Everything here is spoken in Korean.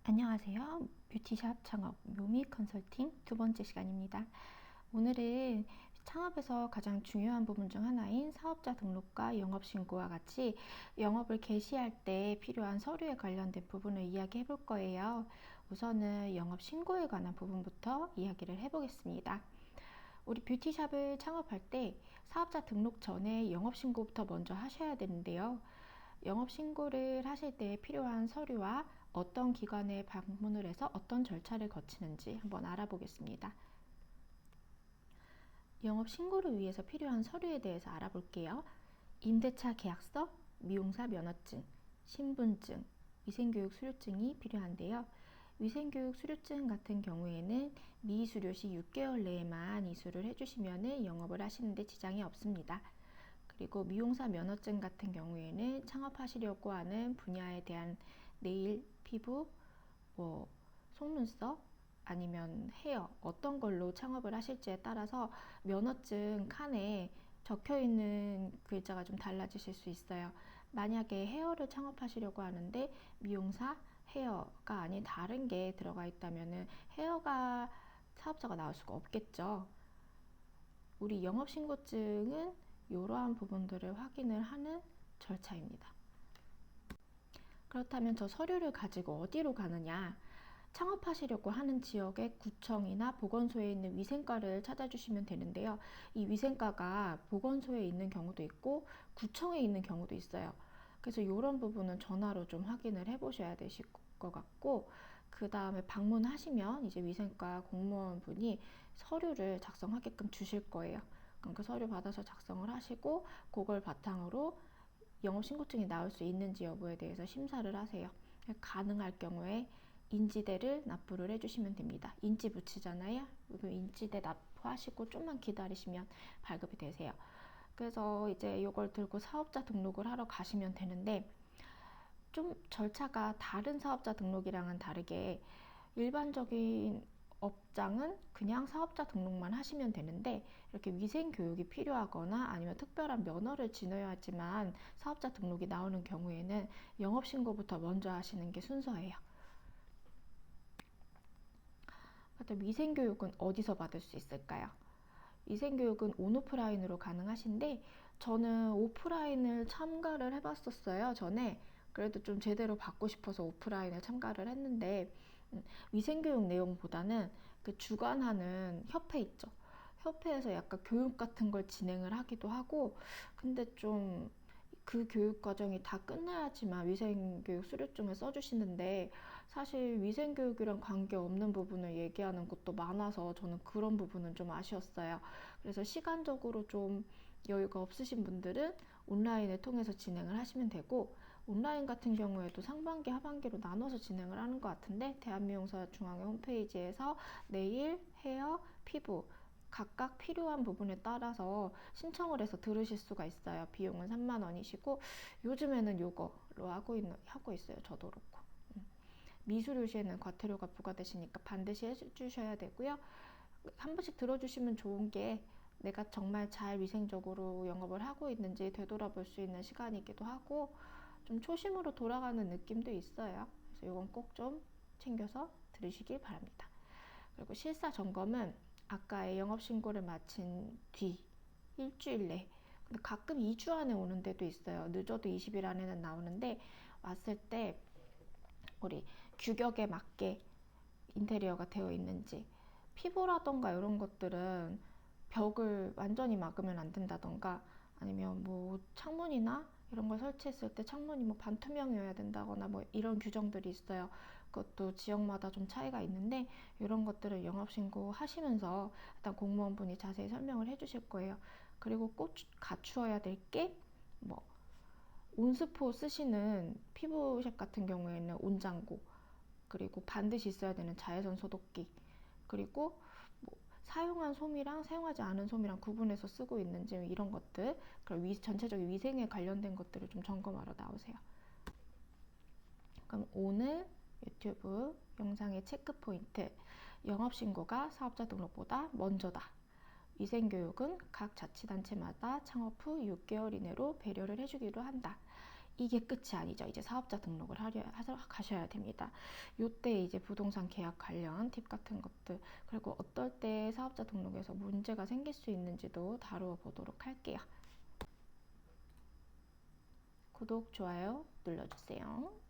안녕하세요. 뷰티샵 창업 묘미 컨설팅 두 번째 시간입니다. 오늘은 창업에서 가장 중요한 부분 중 하나인 사업자 등록과 영업신고와 같이 영업을 개시할 때 필요한 서류에 관련된 부분을 이야기해 볼 거예요. 우선은 영업신고에 관한 부분부터 이야기를 해보겠습니다. 우리 뷰티샵을 창업할 때 사업자 등록 전에 영업신고부터 먼저 하셔야 되는데요. 영업신고를 하실 때 필요한 서류와 어떤 기관에 방문을 해서 어떤 절차를 거치는지 한번 알아보겠습니다. 영업신고를 위해서 필요한 서류에 대해서 알아볼게요. 임대차 계약서, 미용사 면허증, 신분증, 위생교육 수료증이 필요한데요. 위생교육 수료증 같은 경우에는 미수료 시 6개월 내에만 이수를 해주시면 영업을 하시는데 지장이 없습니다. 그리고 미용사 면허증 같은 경우에는 창업하시려고 하는 분야에 대한 네일, 피부, 속눈썹 아니면 헤어 어떤 걸로 창업을 하실지에 따라서 면허증 칸에 적혀 있는 글자가 좀 달라지실 수 있어요. 만약에 헤어를 창업하시려고 하는데 미용사 헤어가 아닌 다른 게 들어가 있다면은 헤어가 사업자가 나올 수가 없겠죠. 우리 영업신고증은 이러한 부분들을 확인을 하는 절차입니다. 그렇다면 저 서류를 가지고 어디로 가느냐? 창업하시려고 하는 지역의 구청이나 보건소에 있는 위생과를 찾아주시면 되는데요. 이 위생과가 보건소에 있는 경우도 있고 구청에 있는 경우도 있어요. 그래서 이런 부분은 전화로 좀 확인을 해 보셔야 되실 것 같고, 그 다음에 방문하시면 이제 위생과 공무원분이 서류를 작성하게끔 주실 거예요. 그럼 그 서류 받아서 작성을 하시고 그걸 바탕으로 영업신고증이 나올 수 있는지 여부에 대해서 심사를 하세요. 가능할 경우에 인지대를 납부를 해주시면 됩니다. 인지 붙이잖아요. 인지대 납부하시고 좀만 기다리시면 발급이 되세요. 그래서 이제 이걸 들고 사업자 등록을 하러 가시면 되는데, 좀 절차가 다른 사업자 등록이랑은 다르게 일반적인 업장은 그냥 사업자 등록만 하시면 되는데, 이렇게 위생 교육이 필요하거나 아니면 특별한 면허를 지녀야지만 사업자 등록이 나오는 경우에는 영업신고부터 먼저 하시는 게 순서예요. 위생교육은 어디서 받을 수 있을까요? 위생교육은 온오프라인으로 가능하신데, 저는 오프라인을 참가를 해봤었어요. 전에 그래도 좀 제대로 받고 싶어서 오프라인을 참가를 했는데, 위생교육 내용보다는 그 주관하는 협회 있죠. 협회에서 약간 교육 같은 걸 진행을 하기도 하고, 근데 좀 그 교육 과정이 다 끝나야지만 위생교육 수료증을 써주시는데, 사실 위생교육이랑 관계없는 부분을 얘기하는 곳도 많아서 저는 그런 부분은 좀 아쉬웠어요. 그래서 시간적으로 좀 여유가 없으신 분들은 온라인을 통해서 진행을 하시면 되고, 온라인 같은 경우에도 상반기, 하반기로 나눠서 진행을 하는 것 같은데, 대한미용사중앙회 홈페이지에서 네일, 헤어, 피부 각각 필요한 부분에 따라서 신청을 해서 들으실 수가 있어요. 비용은 3만 원이시고, 요즘에는 요거로 하고 있어요. 저도 그렇고. 미수료 시에는 과태료가 부과되시니까 반드시 해주셔야 되고요. 한 번씩 들어주시면 좋은 게, 내가 정말 잘 위생적으로 영업을 하고 있는지 되돌아볼 수 있는 시간이기도 하고, 좀 초심으로 돌아가는 느낌도 있어요. 그래서 이건 꼭 좀 챙겨서 들으시길 바랍니다. 그리고 실사 점검은 아까의 영업신고를 마친 뒤 일주일 내, 근데 가끔 2주 안에 오는 데도 있어요. 늦어도 20일 안에는 나오는데, 왔을 때 우리 규격에 맞게 인테리어가 되어 있는지, 피부라던가 이런 것들은 벽을 완전히 막으면 안 된다던가, 아니면 뭐 창문이나 이런 걸 설치했을 때 창문이 뭐 반투명이어야 된다거나 뭐 이런 규정들이 있어요. 그것도 지역마다 좀 차이가 있는데, 이런 것들을 영업신고 하시면서 일단 공무원분이 자세히 설명을 해주실 거예요. 그리고 꼭 갖추어야 될 게, 뭐 온스포 쓰시는 피부색 같은 경우에는 온장고, 그리고 반드시 있어야 되는 자외선 소독기, 그리고 뭐 사용한 솜이랑 사용하지 않은 솜이랑 구분해서 쓰고 있는지 이런 것들, 그럼 전체적인 위생에 관련된 것들을 좀 점검하러 나오세요. 그럼 오늘 유튜브 영상의 체크 포인트: 영업신고가 사업자 등록보다 먼저다. 위생교육은 각 자치단체마다 창업 후 6개월 이내로 배려를 해주기로 한다. 이게 끝이 아니죠. 이제 사업자 등록을 가셔야 됩니다. 요때 이제 부동산 계약 관련 팁 같은 것들, 그리고 어떨 때 사업자 등록에서 문제가 생길 수 있는지도 다루어 보도록 할게요. 구독, 좋아요 눌러주세요.